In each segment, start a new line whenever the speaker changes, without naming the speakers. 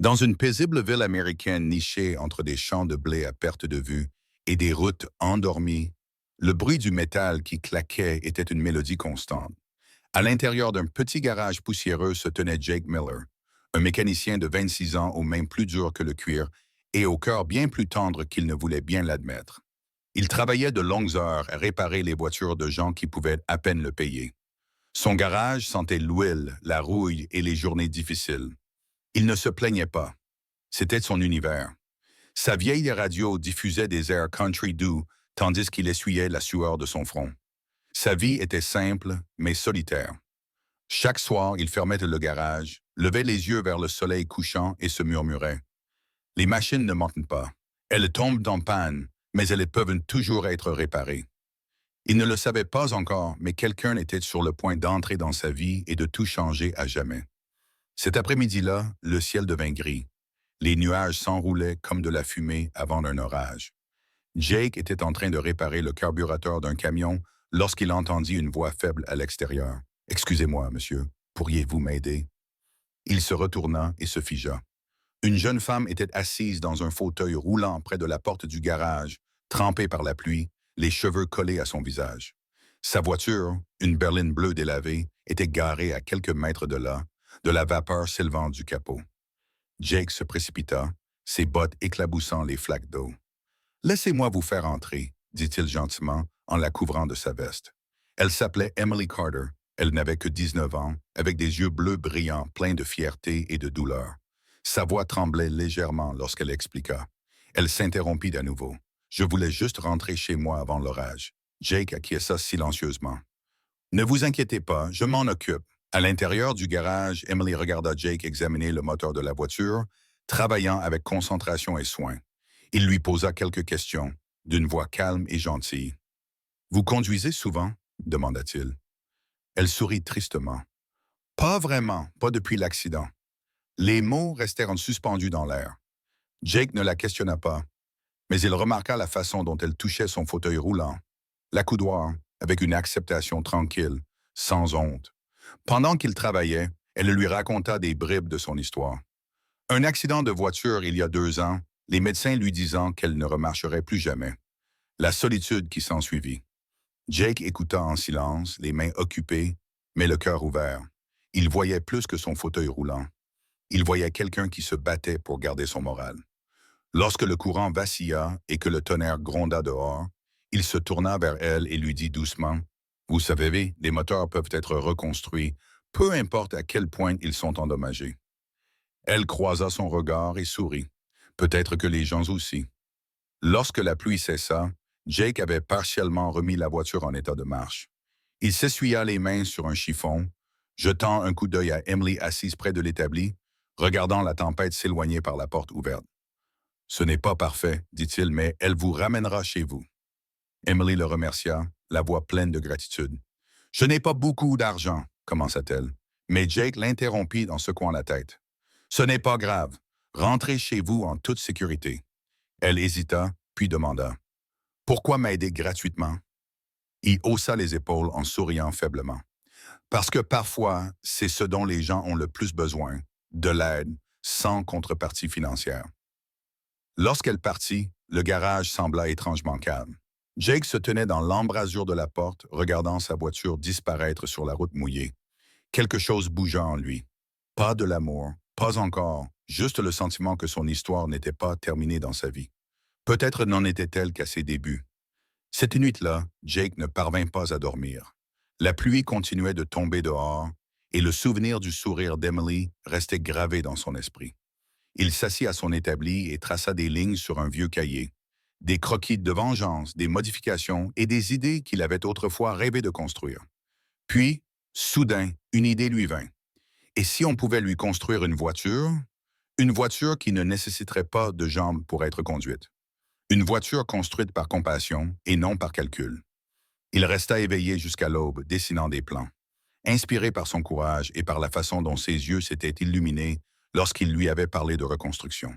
Dans une paisible ville américaine nichée entre des champs de blé à perte de vue et des routes endormies, le bruit du métal qui claquait était une mélodie constante. À l'intérieur d'un petit garage poussiéreux se tenait Jake Miller, un mécanicien de 26 ans aux mains plus dures que le cuir et au cœur bien plus tendre qu'il ne voulait bien l'admettre. Il travaillait de longues heures à réparer les voitures de gens qui pouvaient à peine le payer. Son garage sentait l'huile, la rouille et les journées difficiles. Il ne se plaignait pas. C'était son univers. Sa vieille radio diffusait des airs country doux tandis qu'il essuyait la sueur de son front. Sa vie était simple, mais solitaire. Chaque soir, il fermait le garage, levait les yeux vers le soleil couchant et se murmurait. Les machines ne mentent pas. Elles tombent en panne, mais elles peuvent toujours être réparées. Il ne le savait pas encore, mais quelqu'un était sur le point d'entrer dans sa vie et de tout changer à jamais. Cet après-midi-là, le ciel devint gris. Les nuages s'enroulaient comme de la fumée avant un orage. Jake était en train de réparer le carburateur d'un camion lorsqu'il entendit une voix faible à l'extérieur. « Excusez-moi, monsieur, pourriez-vous m'aider? » Il se retourna et se figea. Une jeune femme était assise dans un fauteuil roulant près de la porte du garage, trempée par la pluie, les cheveux collés à son visage. Sa voiture, une berline bleue délavée, était garée à quelques mètres de là, de la vapeur s'élevant du capot. Jake se précipita, ses bottes éclaboussant les flaques d'eau. « Laissez-moi vous faire entrer, » dit-il gentiment en la couvrant de sa veste. Elle s'appelait Emily Carter. Elle n'avait que 19 ans, avec des yeux bleus brillants, pleins de fierté et de douleur. Sa voix tremblait légèrement lorsqu'elle expliqua. Elle s'interrompit à nouveau. « Je voulais juste rentrer chez moi avant l'orage. » Jake acquiesça silencieusement. « Ne vous inquiétez pas, je m'en occupe. » À l'intérieur du garage, Emily regarda Jake examiner le moteur de la voiture, travaillant avec concentration et soin. Il lui posa quelques questions, d'une voix calme et gentille. « Vous conduisez souvent ?» demanda-t-il. Elle sourit tristement. « Pas vraiment, pas depuis l'accident. » Les mots restèrent suspendus dans l'air. Jake ne la questionna pas, mais il remarqua la façon dont elle touchait son fauteuil roulant, l'accoudoir, avec une acceptation tranquille, sans honte. Pendant qu'il travaillait, elle lui raconta des bribes de son histoire. Un accident de voiture il y a 2 ans, les médecins lui disant qu'elle ne remarcherait plus jamais. La solitude qui s'ensuivit. Jake écouta en silence, les mains occupées, mais le cœur ouvert. Il voyait plus que son fauteuil roulant. Il voyait quelqu'un qui se battait pour garder son moral. Lorsque le courant vacilla et que le tonnerre gronda dehors, il se tourna vers elle et lui dit doucement, « Vous savez, les moteurs peuvent être reconstruits, peu importe à quel point ils sont endommagés. » Elle croisa son regard et sourit. Peut-être que les gens aussi. Lorsque la pluie cessa, Jake avait partiellement remis la voiture en état de marche. Il s'essuya les mains sur un chiffon, jetant un coup d'œil à Emily assise près de l'établi, regardant la tempête s'éloigner par la porte ouverte. « Ce n'est pas parfait, dit-il, mais elle vous ramènera chez vous. » Emily le remercia, la voix pleine de gratitude. « Je n'ai pas beaucoup d'argent, » commença-t-elle, mais Jake l'interrompit en secouant la tête. « Ce n'est pas grave. Rentrez chez vous en toute sécurité. » Elle hésita, puis demanda. « Pourquoi m'aider gratuitement? » Il haussa les épaules en souriant faiblement. « Parce que parfois, c'est ce dont les gens ont le plus besoin, de l'aide, sans contrepartie financière. » Lorsqu'elle partit, le garage sembla étrangement calme. Jake se tenait dans l'embrasure de la porte, regardant sa voiture disparaître sur la route mouillée. Quelque chose bougea en lui. Pas de l'amour, pas encore, juste le sentiment que son histoire n'était pas terminée dans sa vie. Peut-être n'en était-elle qu'à ses débuts. Cette nuit-là, Jake ne parvint pas à dormir. La pluie continuait de tomber dehors, et le souvenir du sourire d'Emily restait gravé dans son esprit. Il s'assit à son établi et traça des lignes sur un vieux cahier. Des croquis de vengeance, des modifications et des idées qu'il avait autrefois rêvé de construire. Puis, soudain, une idée lui vint. Et si on pouvait lui construire une voiture? Une voiture qui ne nécessiterait pas de jambes pour être conduite. Une voiture construite par compassion et non par calcul. Il resta éveillé jusqu'à l'aube, dessinant des plans. Inspiré par son courage et par la façon dont ses yeux s'étaient illuminés lorsqu'il lui avait parlé de reconstruction.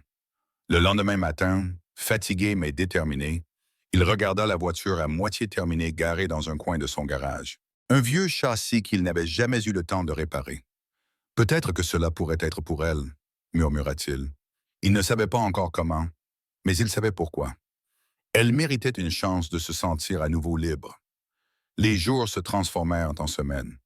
Le lendemain matin, fatigué mais déterminé, il regarda la voiture à moitié terminée garée dans un coin de son garage. Un vieux châssis qu'il n'avait jamais eu le temps de réparer. Peut-être que cela pourrait être pour elle. murmura-t-il. Il ne savait pas encore comment, mais il savait pourquoi. Elle méritait une chance de se sentir à nouveau libre. Les jours se transformèrent en semaines.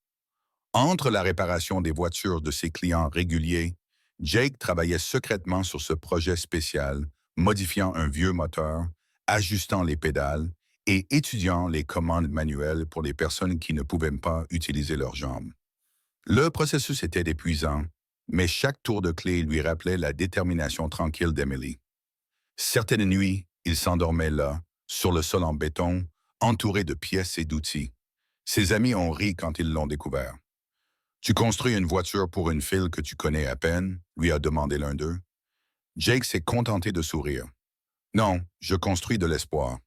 Entre la réparation des voitures de ses clients réguliers, Jake travaillait secrètement sur ce projet spécial, modifiant un vieux moteur, ajustant les pédales et étudiant les commandes manuelles pour les personnes qui ne pouvaient pas utiliser leurs jambes. Le processus était épuisant, mais chaque tour de clé lui rappelait la détermination tranquille d'Emily. Certaines nuits, il s'endormait là, sur le sol en béton, entouré de pièces et d'outils. Ses amis ont ri quand ils l'ont découvert. Tu construis une voiture pour une fille que tu connais à peine, lui a demandé l'un d'eux. Jake s'est contenté de sourire. Non, je construis de l'espoir.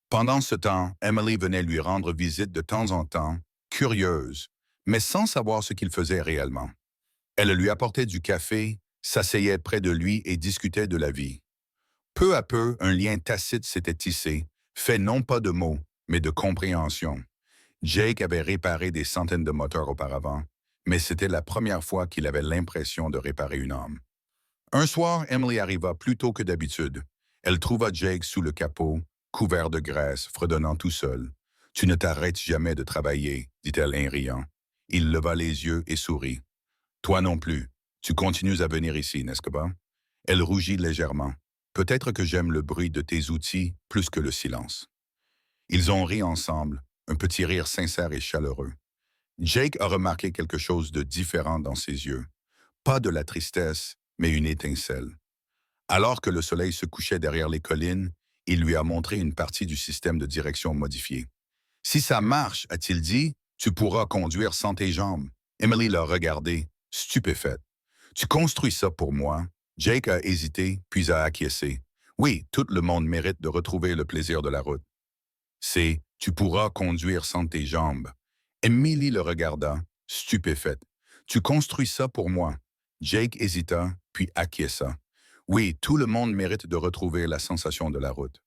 Pendant ce temps, Emily venait lui rendre visite de temps en temps, curieuse, mais sans savoir ce qu'il faisait réellement. Elle lui apportait du café, s'asseyait près de lui et discutait de la vie. Peu à peu, un lien tacite s'était tissé, fait non pas de mots, mais de compréhension. Jake avait réparé des centaines de moteurs auparavant, mais c'était la première fois qu'il avait l'impression de réparer une âme. Un soir, Emily arriva plus tôt que d'habitude. Elle trouva Jake sous le capot, couvert de graisse, fredonnant tout seul. « Tu ne t'arrêtes jamais de travailler, dit-elle en riant. Il leva les yeux et sourit. « Toi non plus. Tu continues à venir ici, n'est-ce pas? » Elle rougit légèrement. « Peut-être que j'aime le bruit de tes outils plus que le silence. » Ils ont ri ensemble, un petit rire sincère et chaleureux. Jake a remarqué quelque chose de différent dans ses yeux. Pas de la tristesse, mais une étincelle. Alors que le soleil se couchait derrière les collines, il lui a montré une partie du système de direction modifié. « Si ça marche, a-t-il dit, tu pourras conduire sans tes jambes. » Emily l'a regardé, stupéfaite. « Tu construis ça pour moi? » Jake a hésité, puis a acquiescé. « Oui, tout le monde mérite de retrouver le plaisir de la route. » C'est « tu pourras conduire sans tes jambes. » Emily le regarda, stupéfaite. « Tu construis ça pour moi? » Jake hésita, puis acquiesça. « Oui, tout le monde mérite de retrouver la sensation de la route. »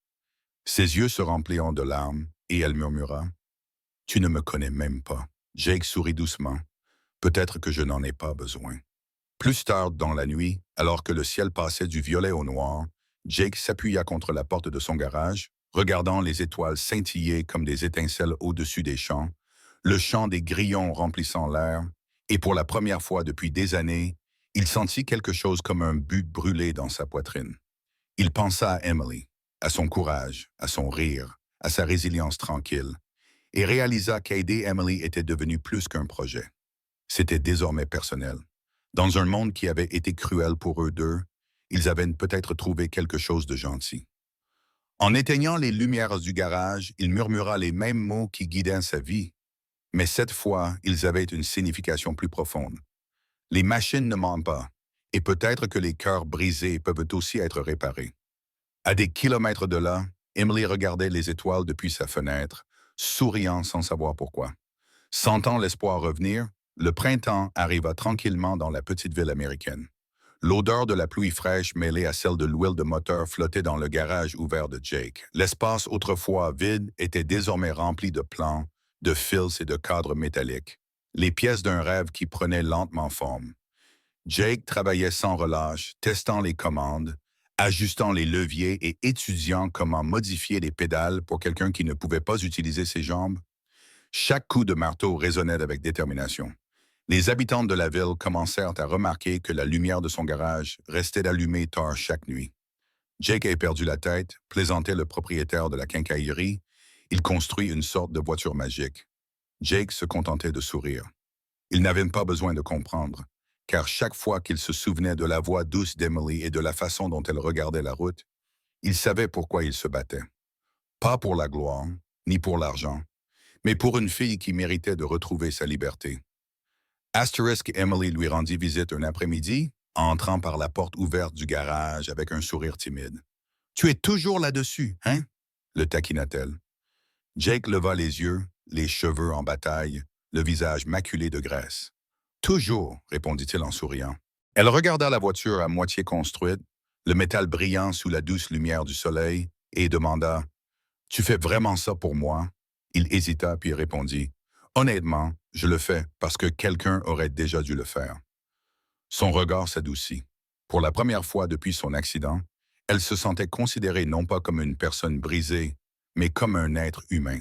Ses yeux se remplirent de larmes, et elle murmura. « Tu ne me connais même pas. » Jake sourit doucement. « Peut-être que je n'en ai pas besoin. » Plus tard dans la nuit, alors que le ciel passait du violet au noir, Jake s'appuya contre la porte de son garage, regardant les étoiles scintiller comme des étincelles au-dessus des champs, le chant des grillons remplissant l'air, et pour la première fois depuis des années, il sentit quelque chose comme un but brûlé dans sa poitrine. Il pensa à Emily, à son courage, à son rire, à sa résilience tranquille, et réalisa qu'aider Emily était devenu plus qu'un projet. C'était désormais personnel. Dans un monde qui avait été cruel pour eux deux, ils avaient peut-être trouvé quelque chose de gentil. En éteignant les lumières du garage, il murmura les mêmes mots qui guidaient sa vie, mais cette fois, ils avaient une signification plus profonde. Les machines ne mentent pas, et peut-être que les cœurs brisés peuvent aussi être réparés. À des kilomètres de là, Emily regardait les étoiles depuis sa fenêtre, souriant sans savoir pourquoi. Sentant l'espoir revenir, le printemps arriva tranquillement dans la petite ville américaine. L'odeur de la pluie fraîche mêlée à celle de l'huile de moteur flottait dans le garage ouvert de Jake. L'espace autrefois vide était désormais rempli de plans, de fils et de cadres métalliques, les pièces d'un rêve qui prenait lentement forme. Jake travaillait sans relâche, testant les commandes, ajustant les leviers et étudiant comment modifier les pédales pour quelqu'un qui ne pouvait pas utiliser ses jambes. Chaque coup de marteau résonnait avec détermination. Les habitants de la ville commencèrent à remarquer que la lumière de son garage restait allumée tard chaque nuit. Jake a perdu la tête, plaisantait le propriétaire de la quincaillerie. Il construit une sorte de voiture magique. Jake se contentait de sourire. Il n'avait pas besoin de comprendre, car chaque fois qu'il se souvenait de la voix douce d'Emily et de la façon dont elle regardait la route, il savait pourquoi il se battait. Pas pour la gloire, ni pour l'argent, mais pour une fille qui méritait de retrouver sa liberté. Asterisk Emily lui rendit visite un après-midi, entrant par la porte ouverte du garage avec un sourire timide. « Tu es toujours là-dessus, hein? » le taquina-t-elle. Jake leva les yeux, les cheveux en bataille, le visage maculé de graisse. « Toujours, » répondit-il en souriant. Elle regarda la voiture à moitié construite, le métal brillant sous la douce lumière du soleil, et demanda « Tu fais vraiment ça pour moi? » Il hésita puis répondit « Honnêtement, je le fais parce que quelqu'un aurait déjà dû le faire. » Son regard s'adoucit. Pour la première fois depuis son accident, elle se sentait considérée non pas comme une personne brisée, mais comme un être humain.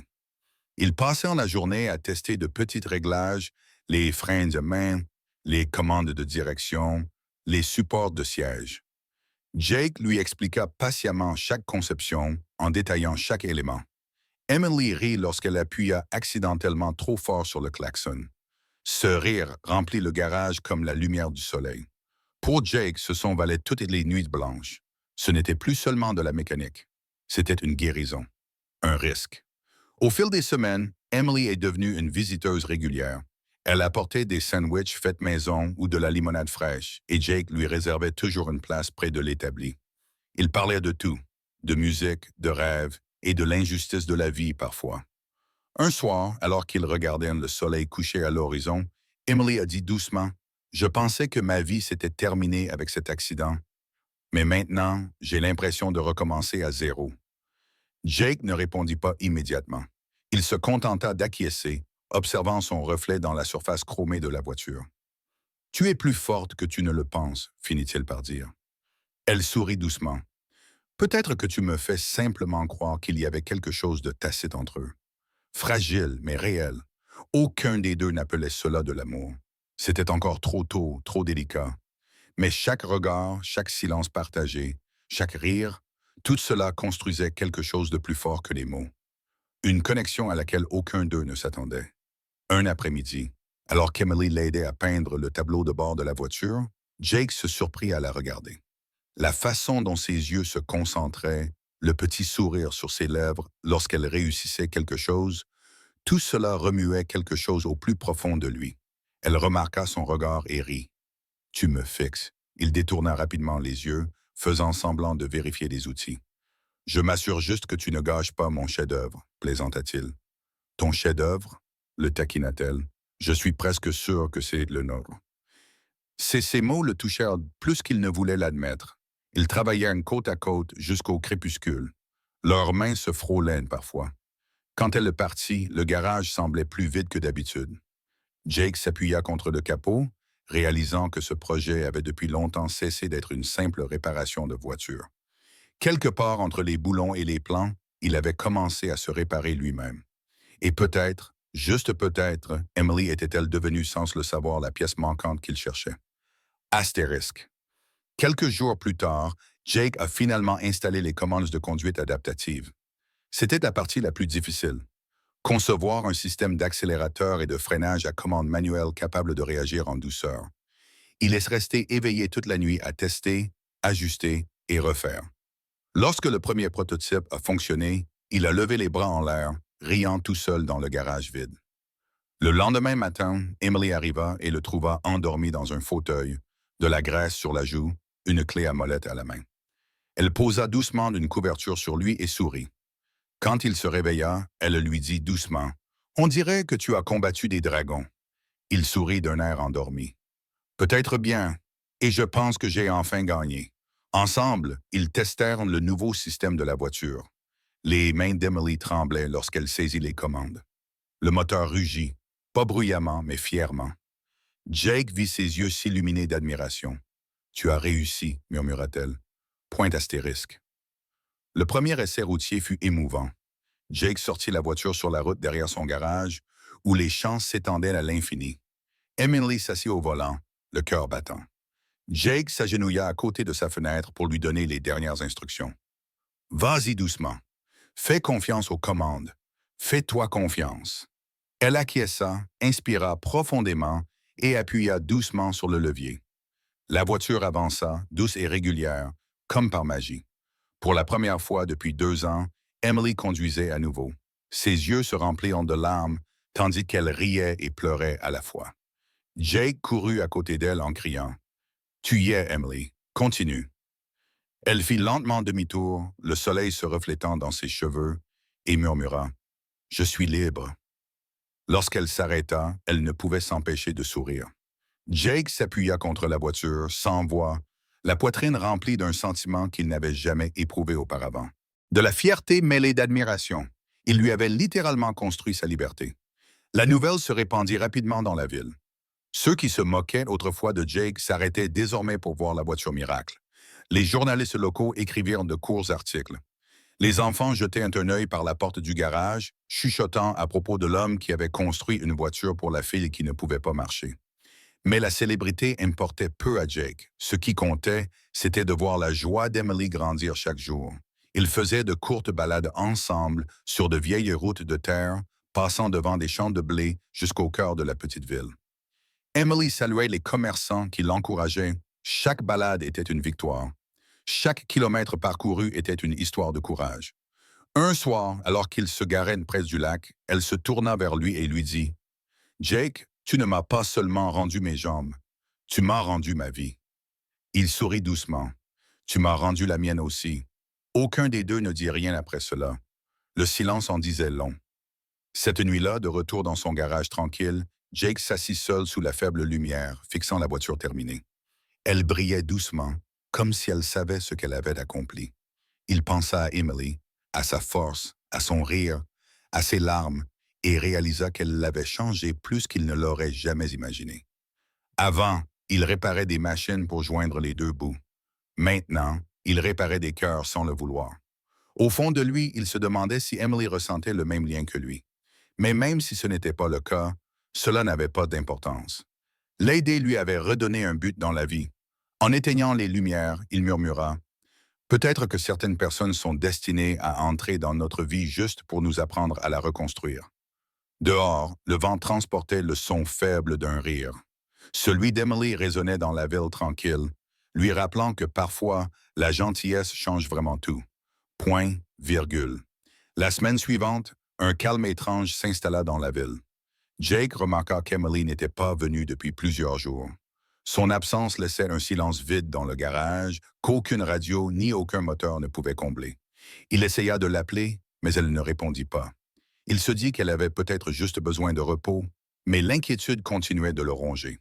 Ils passèrent la journée à tester de petits réglages, les freins de main, les commandes de direction, les supports de siège. Jake lui expliqua patiemment chaque conception en détaillant chaque élément. Emily rit lorsqu'elle appuya accidentellement trop fort sur le klaxon. Ce rire remplit le garage comme la lumière du soleil. Pour Jake, ce son valait toutes les nuits blanches. Ce n'était plus seulement de la mécanique. C'était une guérison, un risque. Au fil des semaines, Emily est devenue une visiteuse régulière. Elle apportait des sandwichs faits maison ou de la limonade fraîche, et Jake lui réservait toujours une place près de l'établi. Il parlait de tout, de musique, de rêves et de l'injustice de la vie parfois. Un soir, alors qu'ils regardaient le soleil coucher à l'horizon, Emily a dit doucement, « Je pensais que ma vie s'était terminée avec cet accident, mais maintenant, j'ai l'impression de recommencer à zéro. » Jake ne répondit pas immédiatement. Il se contenta d'acquiescer, observant son reflet dans la surface chromée de la voiture. « Tu es plus forte que tu ne le penses, » finit-il par dire. Elle sourit doucement. « Peut-être que tu me fais simplement croire qu'il y avait quelque chose de tacite entre eux. Fragile, mais réel. Aucun des deux n'appelait cela de l'amour. C'était encore trop tôt, trop délicat. Mais chaque regard, chaque silence partagé, chaque rire, tout cela construisait quelque chose de plus fort que les mots. Une connexion à laquelle aucun d'eux ne s'attendait. Un après-midi, alors qu'Emily l'aidait à peindre le tableau de bord de la voiture, Jake se surprit à la regarder. La façon dont ses yeux se concentraient, le petit sourire sur ses lèvres lorsqu'elle réussissait quelque chose, tout cela remuait quelque chose au plus profond de lui. Elle remarqua son regard et rit. « Tu me fixes. » Il détourna rapidement les yeux, faisant semblant de vérifier les outils. « Je m'assure juste que tu ne gâches pas mon chef-d'œuvre, » plaisanta-t-il. « Ton chef-d'œuvre » le taquina-t-elle. « Je suis presque sûr que c'est le nôtre. » Ces mots le touchèrent plus qu'il ne voulait l'admettre. Ils travaillèrent côte à côte jusqu'au crépuscule. Leurs mains se frôlaient parfois. Quand elle partit, le garage semblait plus vide que d'habitude. Jake s'appuya contre le capot, réalisant que ce projet avait depuis longtemps cessé d'être une simple réparation de voiture. Quelque part entre les boulons et les plans, il avait commencé à se réparer lui-même. Et peut-être, juste peut-être, Emily était-elle devenue sans le savoir la pièce manquante qu'il cherchait. Astérisque. Quelques jours plus tard, Jake a finalement installé les commandes de conduite adaptative. C'était la partie la plus difficile. Concevoir un système d'accélérateur et de freinage à commande manuelle capable de réagir en douceur. Il est resté éveillé toute la nuit à tester, ajuster et refaire. Lorsque le premier prototype a fonctionné, il a levé les bras en l'air, riant tout seul dans le garage vide. Le lendemain matin, Emily arriva et le trouva endormi dans un fauteuil, de la graisse sur la joue, une clé à molette à la main. Elle posa doucement une couverture sur lui et sourit. Quand il se réveilla, elle lui dit doucement, « On dirait que tu as combattu des dragons. » Il sourit d'un air endormi. « Peut-être bien, et je pense que j'ai enfin gagné. » Ensemble, ils testèrent le nouveau système de la voiture. Les mains d'Emily tremblaient lorsqu'elle saisit les commandes. Le moteur rugit, pas bruyamment, mais fièrement. Jake vit ses yeux s'illuminer d'admiration. « Tu as réussi, » murmura-t-elle. Point astérisque. Le premier essai routier fut émouvant. Jake sortit la voiture sur la route derrière son garage, où les champs s'étendaient à l'infini. Emily s'assit au volant, le cœur battant. Jake s'agenouilla à côté de sa fenêtre pour lui donner les dernières instructions. « Vas-y doucement. Fais confiance aux commandes. Fais-toi confiance. » Elle acquiesça, inspira profondément et appuya doucement sur le levier. La voiture avança, douce et régulière, comme par magie. Pour la première fois depuis 2 ans, Emily conduisait à nouveau. Ses yeux se remplirent de larmes, tandis qu'elle riait et pleurait à la fois. Jake courut à côté d'elle en criant « Tu y es, Emily. Continue. » Elle fit lentement demi-tour, le soleil se reflétant dans ses cheveux, et murmura « Je suis libre. » Lorsqu'elle s'arrêta, elle ne pouvait s'empêcher de sourire. Jake s'appuya contre la voiture, sans voix, la poitrine remplie d'un sentiment qu'il n'avait jamais éprouvé auparavant. De la fierté mêlée d'admiration. Il lui avait littéralement construit sa liberté. La nouvelle se répandit rapidement dans la ville. Ceux qui se moquaient autrefois de Jake s'arrêtaient désormais pour voir la voiture miracle. Les journalistes locaux écrivirent de courts articles. Les enfants jetaient un œil par la porte du garage, chuchotant à propos de l'homme qui avait construit une voiture pour la fille qui ne pouvait pas marcher. Mais la célébrité importait peu à Jake. Ce qui comptait, c'était de voir la joie d'Emily grandir chaque jour. Ils faisaient de courtes balades ensemble sur de vieilles routes de terre, passant devant des champs de blé jusqu'au cœur de la petite ville. Emily saluait les commerçants qui l'encourageaient. Chaque balade était une victoire. Chaque kilomètre parcouru était une histoire de courage. Un soir, alors qu'ils se garaient près du lac, elle se tourna vers lui et lui dit « Jake, tu ne m'as pas seulement rendu mes jambes, tu m'as rendu ma vie. » Il sourit doucement. « Tu m'as rendu la mienne aussi. » Aucun des deux ne dit rien après cela. Le silence en disait long. Cette nuit-là, de retour dans son garage tranquille, Jake s'assit seul sous la faible lumière, fixant la voiture terminée. Elle brillait doucement, comme si elle savait ce qu'elle avait accompli. Il pensa à Emily, à sa force, à son rire, à ses larmes, et réalisa qu'elle l'avait changé plus qu'il ne l'aurait jamais imaginé. Avant, il réparait des machines pour joindre les deux bouts. Maintenant, il réparait des cœurs sans le vouloir. Au fond de lui, il se demandait si Emily ressentait le même lien que lui. Mais même si ce n'était pas le cas, cela n'avait pas d'importance. L'aider lui avait redonné un but dans la vie. En éteignant les lumières, il murmura « Peut-être que certaines personnes sont destinées à entrer dans notre vie juste pour nous apprendre à la reconstruire. » Dehors, le vent transportait le son faible d'un rire. Celui d'Emily résonnait dans la ville tranquille, lui rappelant que parfois, la gentillesse change vraiment tout. Point, virgule. La semaine suivante, un calme étrange s'installa dans la ville. Jake remarqua qu'Emily n'était pas venue depuis plusieurs jours. Son absence laissait un silence vide dans le garage qu'aucune radio ni aucun moteur ne pouvait combler. Il essaya de l'appeler, mais elle ne répondit pas. Il se dit qu'elle avait peut-être juste besoin de repos, mais l'inquiétude continuait de le ronger.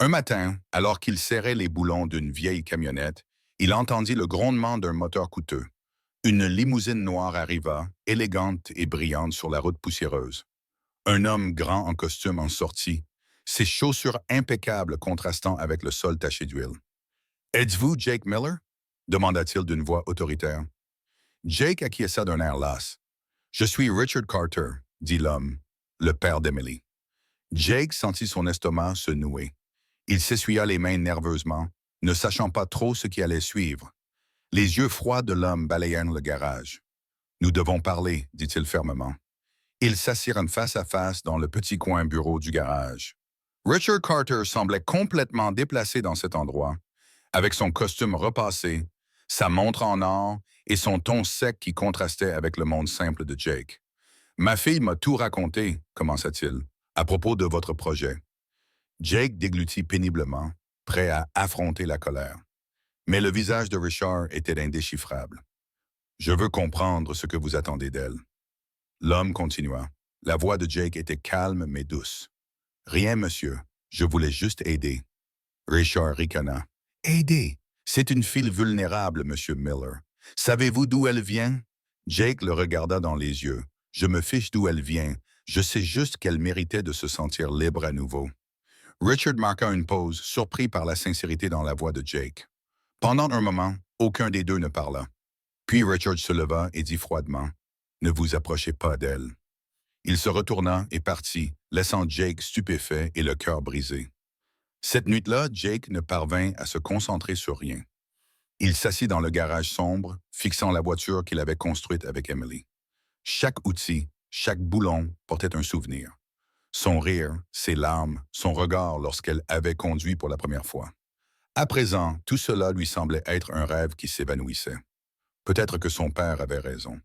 Un matin, alors qu'il serrait les boulons d'une vieille camionnette, il entendit le grondement d'un moteur coûteux. Une limousine noire arriva, élégante et brillante sur la route poussiéreuse. Un homme grand en costume en sortit, ses chaussures impeccables contrastant avec le sol taché d'huile. « Êtes-vous Jake Miller ?» demanda-t-il d'une voix autoritaire. Jake acquiesça d'un air las. « Je suis Richard Carter », dit l'homme, le père d'Emily. Jake sentit son estomac se nouer. Il s'essuya les mains nerveusement, ne sachant pas trop ce qui allait suivre. Les yeux froids de l'homme balayèrent le garage. « Nous devons parler », dit-il fermement. Ils s'assirent face à face dans le petit coin bureau du garage. Richard Carter semblait complètement déplacé dans cet endroit, avec son costume repassé, sa montre en or et son ton sec qui contrastait avec le monde simple de Jake. « Ma fille m'a tout raconté, » commença-t-il, « à propos de votre projet. » Jake déglutit péniblement, prêt à affronter la colère. Mais le visage de Richard était indéchiffrable. « Je veux comprendre ce que vous attendez d'elle. » L'homme continua. La voix de Jake était calme mais douce. « Rien, monsieur. Je voulais juste aider. » Richard ricana. « Aider? C'est une fille vulnérable, monsieur Miller. Savez-vous d'où elle vient? » Jake le regarda dans les yeux. « Je me fiche d'où elle vient. Je sais juste qu'elle méritait de se sentir libre à nouveau. » Richard marqua une pause, surpris par la sincérité dans la voix de Jake. Pendant un moment, aucun des deux ne parla. Puis Richard se leva et dit froidement, « Ne vous approchez pas d'elle. » Il se retourna et partit, laissant Jake stupéfait et le cœur brisé. Cette nuit-là, Jake ne parvint à se concentrer sur rien. Il s'assit dans le garage sombre, fixant la voiture qu'il avait construite avec Emily. Chaque outil, chaque boulon portait un souvenir. Son rire, ses larmes, son regard lorsqu'elle avait conduit pour la première fois. À présent, tout cela lui semblait être un rêve qui s'évanouissait. Peut-être que son père avait raison.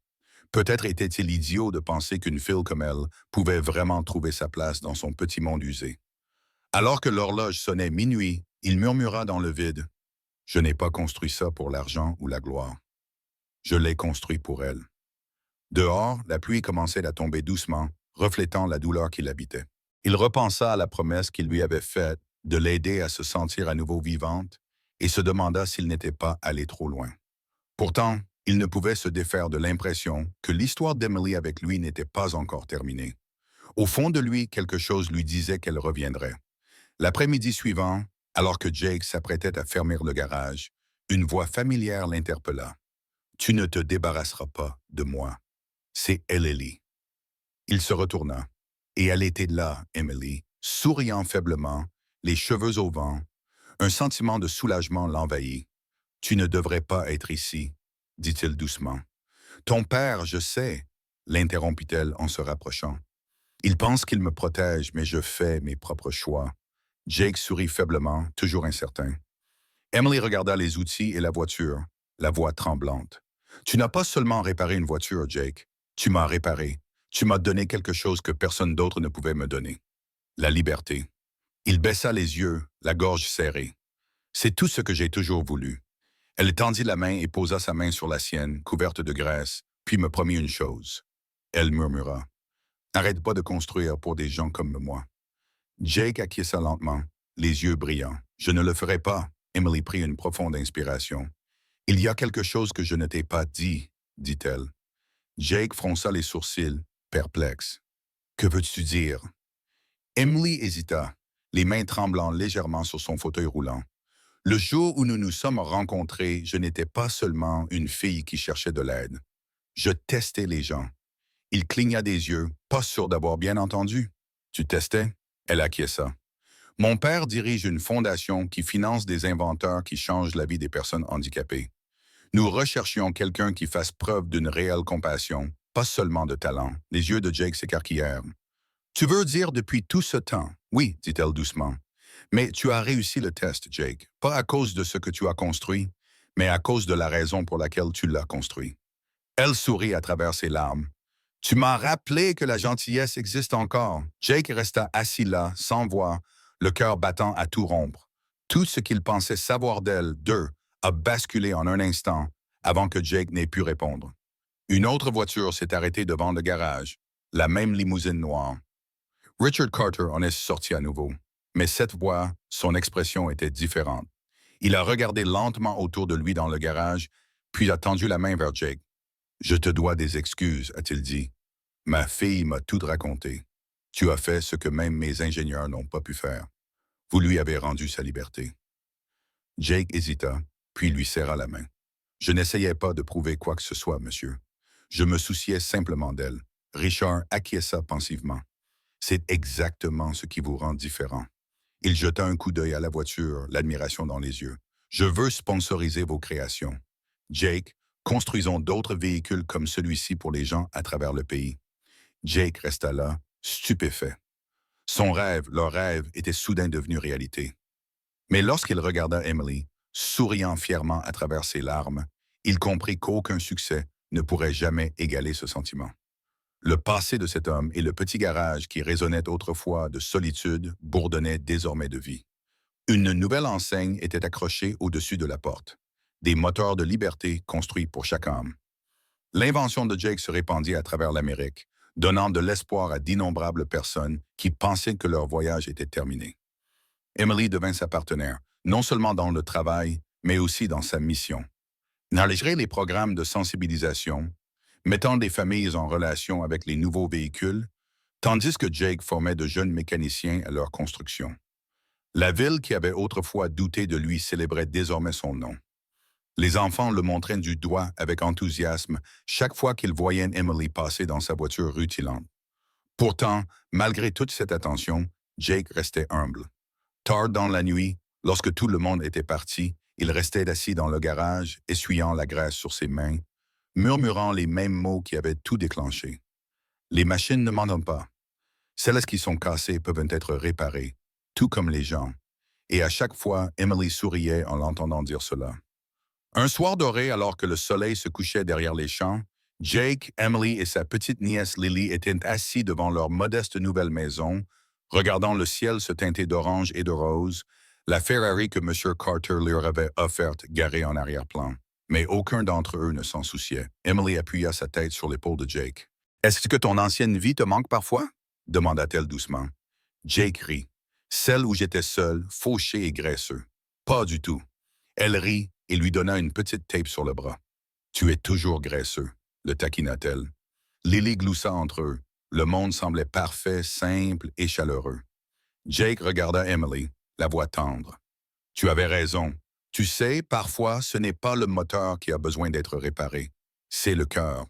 Peut-être était-il idiot de penser qu'une fille comme elle pouvait vraiment trouver sa place dans son petit monde usé. Alors que l'horloge sonnait minuit, il murmura dans le vide. « Je n'ai pas construit ça pour l'argent ou la gloire. Je l'ai construit pour elle. » Dehors, la pluie commençait à tomber doucement, reflétant la douleur qui l'habitait. Il repensa à la promesse qu'il lui avait faite de l'aider à se sentir à nouveau vivante et se demanda s'il n'était pas allé trop loin. Pourtant, il ne pouvait se défaire de l'impression que l'histoire d'Emily avec lui n'était pas encore terminée. Au fond de lui, quelque chose lui disait qu'elle reviendrait. L'après-midi suivant, alors que Jake s'apprêtait à fermer le garage, une voix familière l'interpella. « Tu ne te débarrasseras pas de moi. C'est Emily. » Il se retourna. Et elle était là, Emily, souriant faiblement, les cheveux au vent. Un sentiment de soulagement l'envahit. « Tu ne devrais pas être ici, » dit-il doucement. « Ton père, je sais, » l'interrompit-elle en se rapprochant. « Il pense qu'il me protège, mais je fais mes propres choix. » Jake sourit faiblement, toujours incertain. Emily regarda les outils et la voiture, la voix tremblante. « Tu n'as pas seulement réparé une voiture, Jake. Tu m'as réparé. Tu m'as donné quelque chose que personne d'autre ne pouvait me donner. La liberté. » Il baissa les yeux, la gorge serrée. « C'est tout ce que j'ai toujours voulu. » Elle tendit la main et posa sa main sur la sienne, couverte de graisse, puis me promit une chose. Elle murmura. « N'arrête pas de construire pour des gens comme moi. » Jake acquiesça lentement, les yeux brillants. « Je ne le ferai pas. » Emily prit une profonde inspiration. « Il y a quelque chose que je ne t'ai pas dit, » dit-elle. Jake fronça les sourcils, perplexe. « Que veux-tu dire? » Emily hésita, les mains tremblant légèrement sur son fauteuil roulant. « Le jour où nous nous sommes rencontrés, je n'étais pas seulement une fille qui cherchait de l'aide. Je testais les gens. » Il cligna des yeux, pas sûr d'avoir bien entendu. « Tu testais? » Elle acquiesça. « Mon père dirige une fondation qui finance des inventeurs qui changent la vie des personnes handicapées. Nous recherchions quelqu'un qui fasse preuve d'une réelle compassion, pas seulement de talent. » Les yeux de Jake s'écarquillèrent. « Tu veux dire depuis tout ce temps? » « Oui, dit-elle doucement. « Mais tu as réussi le test, Jake, pas à cause de ce que tu as construit, mais à cause de la raison pour laquelle tu l'as construit. » Elle sourit à travers ses larmes. « Tu m'as rappelé que la gentillesse existe encore. » Jake resta assis là, sans voix, le cœur battant à tout rompre. Tout ce qu'il pensait savoir d'elle, d'eux, a basculé en un instant avant que Jake n'ait pu répondre. Une autre voiture s'est arrêtée devant le garage, la même limousine noire. Richard Carter en est sorti à nouveau, mais cette fois, son expression était différente. Il a regardé lentement autour de lui dans le garage, puis a tendu la main vers Jake. « Je te dois des excuses, » a-t-il dit. « Ma fille m'a tout raconté. Tu as fait ce que même mes ingénieurs n'ont pas pu faire. Vous lui avez rendu sa liberté. » Jake hésita, puis lui serra la main. « Je n'essayais pas de prouver quoi que ce soit, monsieur. Je me souciais simplement d'elle. » Richard acquiesça pensivement. « C'est exactement ce qui vous rend différent. » Il jeta un coup d'œil à la voiture, l'admiration dans les yeux. « Je veux sponsoriser vos créations. Jake, construisons d'autres véhicules comme celui-ci pour les gens à travers le pays. » Jake resta là, stupéfait. Son rêve, leur rêve, était soudain devenu réalité. Mais lorsqu'il regarda Emily, souriant fièrement à travers ses larmes, il comprit qu'aucun succès ne pourrait jamais égaler ce sentiment. Le passé de cet homme et le petit garage qui résonnait autrefois de solitude bourdonnait désormais de vie. Une nouvelle enseigne était accrochée au-dessus de la porte. Des moteurs de liberté construits pour chaque âme. L'invention de Jake se répandit à travers l'Amérique, donnant de l'espoir à d'innombrables personnes qui pensaient que leur voyage était terminé. Emily devint sa partenaire, non seulement dans le travail, mais aussi dans sa mission. N'allégerait les programmes de sensibilisation, mettant des familles en relation avec les nouveaux véhicules, tandis que Jake formait de jeunes mécaniciens à leur construction. La ville qui avait autrefois douté de lui célébrait désormais son nom. Les enfants le montraient du doigt avec enthousiasme chaque fois qu'ils voyaient Emily passer dans sa voiture rutilante. Pourtant, malgré toute cette attention, Jake restait humble. Tard dans la nuit, lorsque tout le monde était parti, il restait assis dans le garage, essuyant la graisse sur ses mains, murmurant les mêmes mots qui avaient tout déclenché. Les machines ne mentent pas. Celles qui sont cassées peuvent être réparées, tout comme les gens. Et à chaque fois, Emily souriait en l'entendant dire cela. Un soir doré, alors que le soleil se couchait derrière les champs, Jake, Emily et sa petite nièce Lily étaient assis devant leur modeste nouvelle maison, regardant le ciel se teinter d'orange et de rose, la Ferrari que M. Carter leur avait offerte garée en arrière-plan. Mais aucun d'entre eux ne s'en souciait. Emily appuya sa tête sur l'épaule de Jake. « Est-ce que ton ancienne vie te manque parfois? » demanda-t-elle doucement. Jake rit. « Celle où j'étais seul, fauché et graisseux. »« Pas du tout. » Elle rit et lui donna une petite tape sur le bras. « Tu es toujours graisseux, » le taquina-t-elle. Lily gloussa entre eux. Le monde semblait parfait, simple et chaleureux. Jake regarda Emily, la voix tendre. Tu avais raison. Tu sais, parfois, ce n'est pas le moteur qui a besoin d'être réparé, c'est le cœur.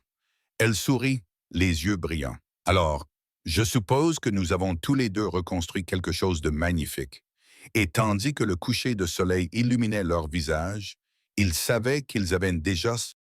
Elle sourit, les yeux brillants. Alors, je suppose que nous avons tous les deux reconstruit quelque chose de magnifique. Et tandis que le coucher de soleil illuminait leur visage, ils savaient qu'ils avaient déjà